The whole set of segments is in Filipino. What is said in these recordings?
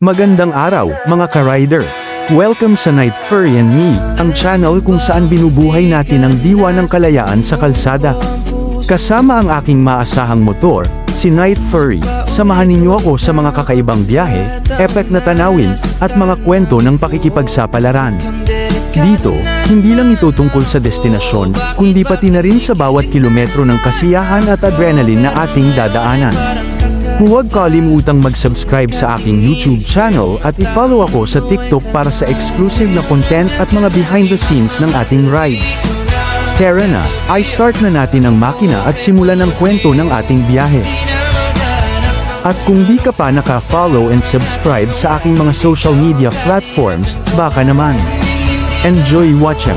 Magandang araw, mga ka-rider! Welcome sa Night Furry and Me, ang channel kung saan binubuhay natin ang diwa ng kalayaan sa kalsada. Kasama ang aking maasahang motor, si Night Furry, samahan ninyo ako sa mga kakaibang biyahe, epek na tanawin, at mga kwento ng pakikipagsapalaran. Dito, hindi lang ito tungkol sa destinasyon, kundi pati na rin sa bawat kilometro ng kasiyahan at adrenaline na ating dadaanan. Huwag kalimutang mag-subscribe sa aking YouTube channel at i-follow ako sa TikTok para sa exclusive na content at mga behind the scenes ng ating rides. Tara na, i-start na natin ang makina at simulan ang kwento ng ating biyahe. At kung di ka pa naka-follow and subscribe sa aking mga social media platforms, baka naman. Enjoy watching!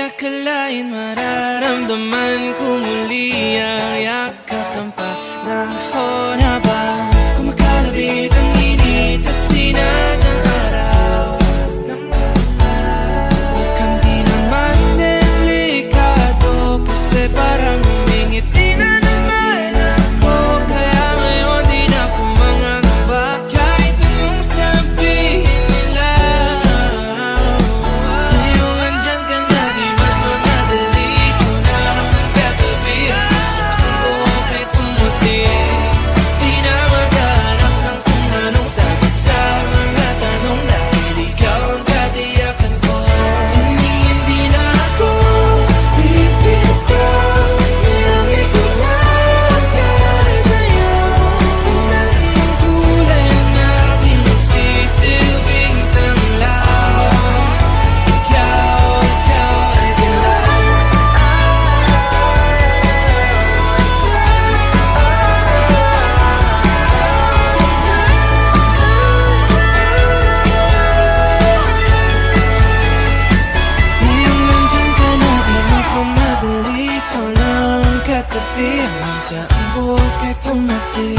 Akalain mararamdaman ko muli ang yakap ng panahon habang kumakalabit ang init at sinag ng araw. Huwag kang di naman delikado kasi parang umingiti na naman ako. Kaya ngayon di na ako mangangamba kahit anong sabihin nila. Ngayong andyan ka na, di magmamadali ko na katabi sa okay pumuti. Di na maghanap ng kung anong sagot sa mga tanong dahil ikaw ang katiyakan ko. Hindi na ako pipitaw, nilangin ko lang dahil sa'yo. Tingnan ang kulay ng aking nagsisilbing tanglaw. Ikaw ay dilaw. Ngayong nandyan ka na, di magmamadali ko lang katabi hanggang saan buhok ay pumati.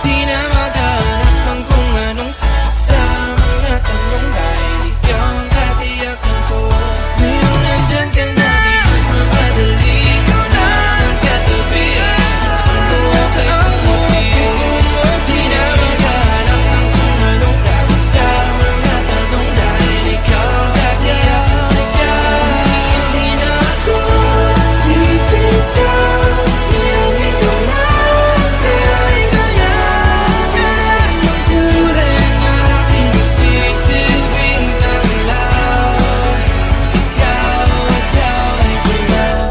Di na maghanap ng kung anong sagot sa mga tanong dahil ikaw ang katiyakan ko. Ngayong nandyan ka na, di magmamadali ko lang katabi hanggang saan buhok ay pumati. Di na maghanap ng kung anong sagot sa mga tanong dahil ikaw ang katiyakan ko. Hindi na ako pipitaw, nilangin ko lang dahil sa'yo. Kalas ng kulay ng aking nagsisilbing tanglaw. Ikaw ay dilaw.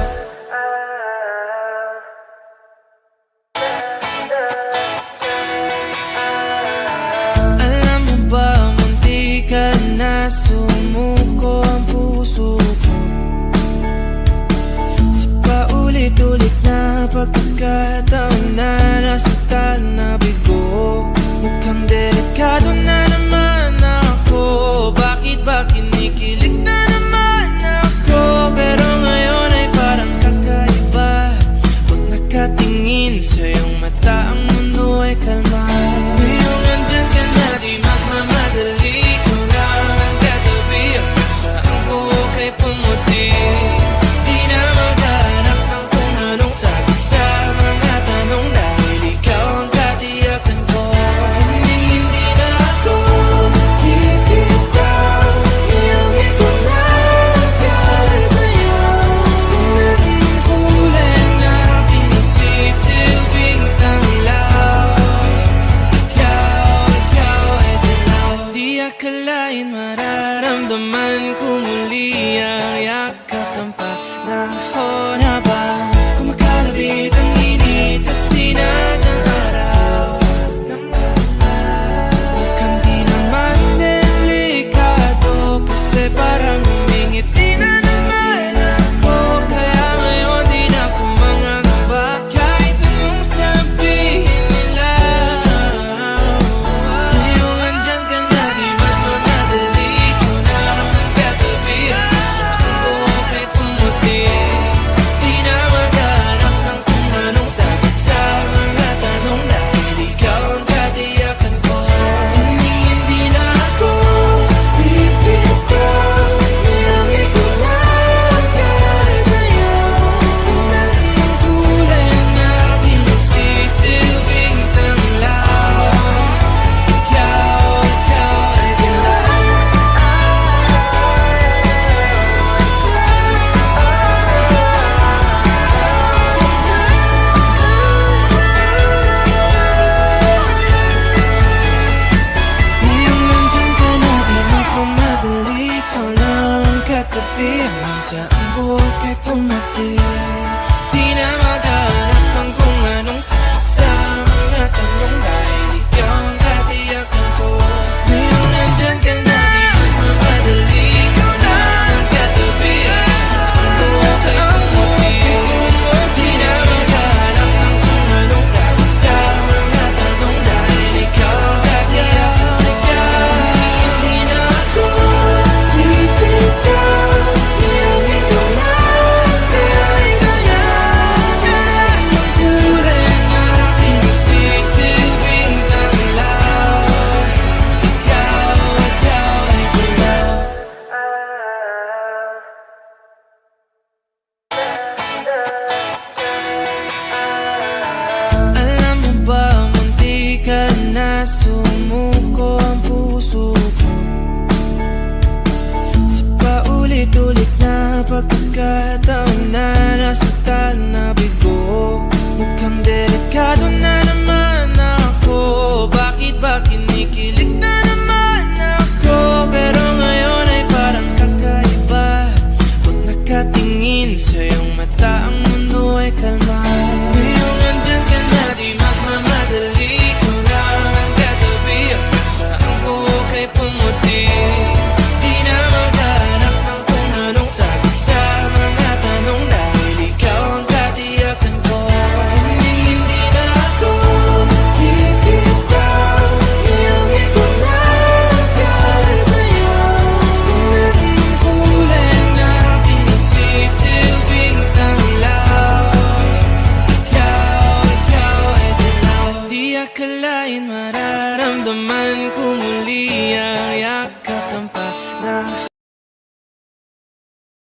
Alam mo ba, munti ka na sumuko ang puso ko sa paulit-ulit na pagkakataon na nasaktan na bigo. Mukhang delikado na naman ako. Bakit ba kinikilig na naman ako? Pero ngayon ay parang kakaiba. Pag nakatingin sa iyong mata, ang mundo ay kalma. Ngayong andyan ka na, di magmamadali ko lang katabi hanggang saan buhok ay pumuti. Di na maghanap ng kung anong sagot sa mga tanong dahil ikaw ang katiyakan ko. Hindi na ako pipitaw, akalain